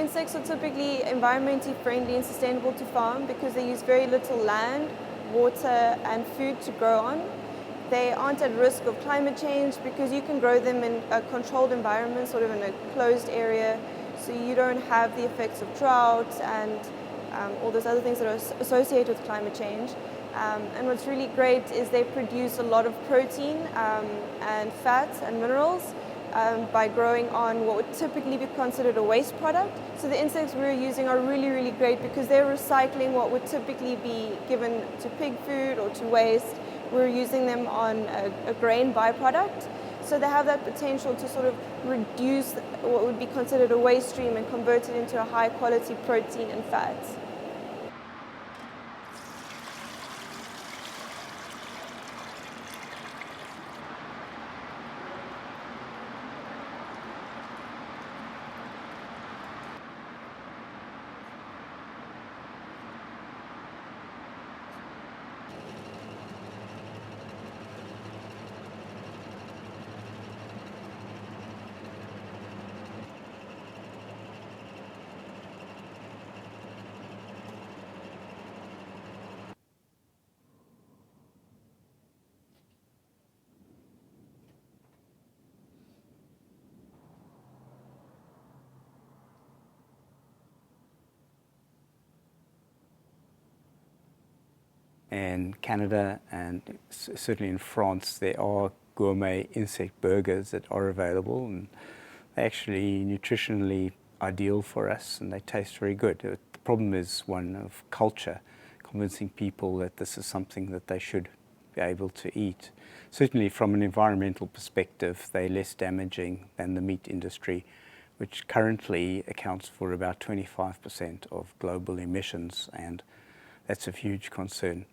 insects are typically environmentally friendly and sustainable to farm because they use very little land, water and food to grow on. They aren't at risk of climate change because you can grow them in a controlled environment, sort of in a closed area, so you don't have the effects of drought and all those other things that are associated with climate change. And what's really great is they produce a lot of protein and fats and minerals by growing on what would typically be considered a waste product. So the insects we're using are really, really great because they're recycling what would typically be given to pig food or to waste. We're using them on a grain byproduct. So they have that potential to sort of reduce what would be considered a waste stream and convert it into a high quality protein and fats. In Canada and certainly in France, there are gourmet insect burgers that are available, and they're actually nutritionally ideal for us and they taste very good. The problem is one of culture, convincing people that this is something that they should be able to eat. Certainly from an environmental perspective, they're less damaging than the meat industry, which currently accounts for about 25% of global emissions, and that's a huge concern.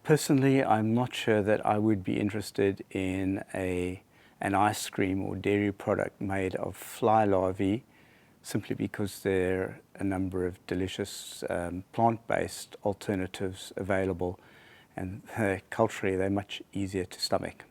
Personally, I'm not sure that I would be interested in an ice cream or dairy product made of fly larvae, simply because there are a number of delicious plant-based alternatives available, and culturally they're much easier to stomach.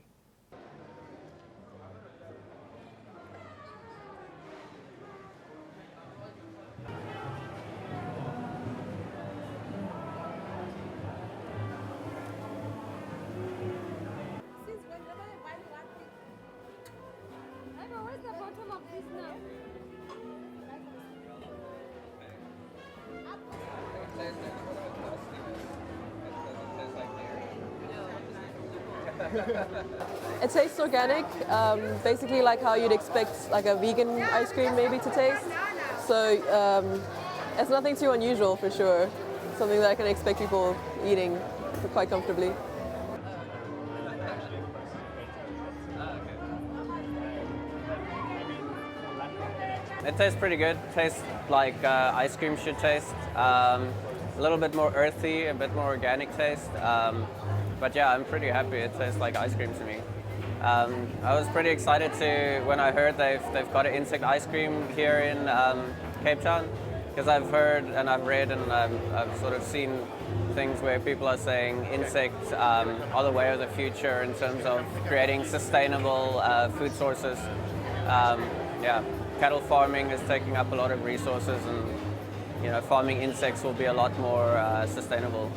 It tastes organic, basically like how you'd expect like a vegan ice cream maybe to taste. So it's nothing too unusual for sure. Something that I can expect people eating quite comfortably. It tastes pretty good. Tastes like ice cream should taste. A little bit more earthy, a bit more organic taste. But yeah, I'm pretty happy. It tastes like ice cream to me. I was pretty excited when I heard they've got an insect ice cream here in Cape Town, because I've heard and I've read and I've sort of seen things where people are saying insects are the way of the future in terms of creating sustainable food sources. Yeah, cattle farming is taking up a lot of resources, and farming insects will be a lot more sustainable.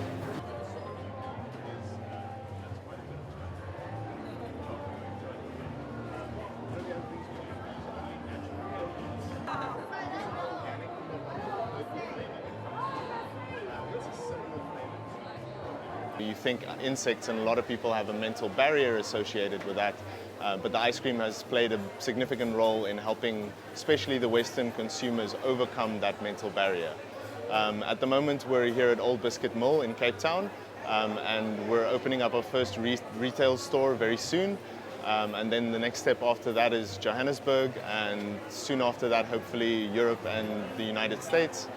You think insects, and a lot of people have a mental barrier associated with that, but the ice cream has played a significant role in helping especially the Western consumers overcome that mental barrier. At the moment we're here at Old Biscuit Mill in Cape Town, and we're opening up our first retail store very soon, and then the next step after that is Johannesburg, and soon after that hopefully Europe and the United States.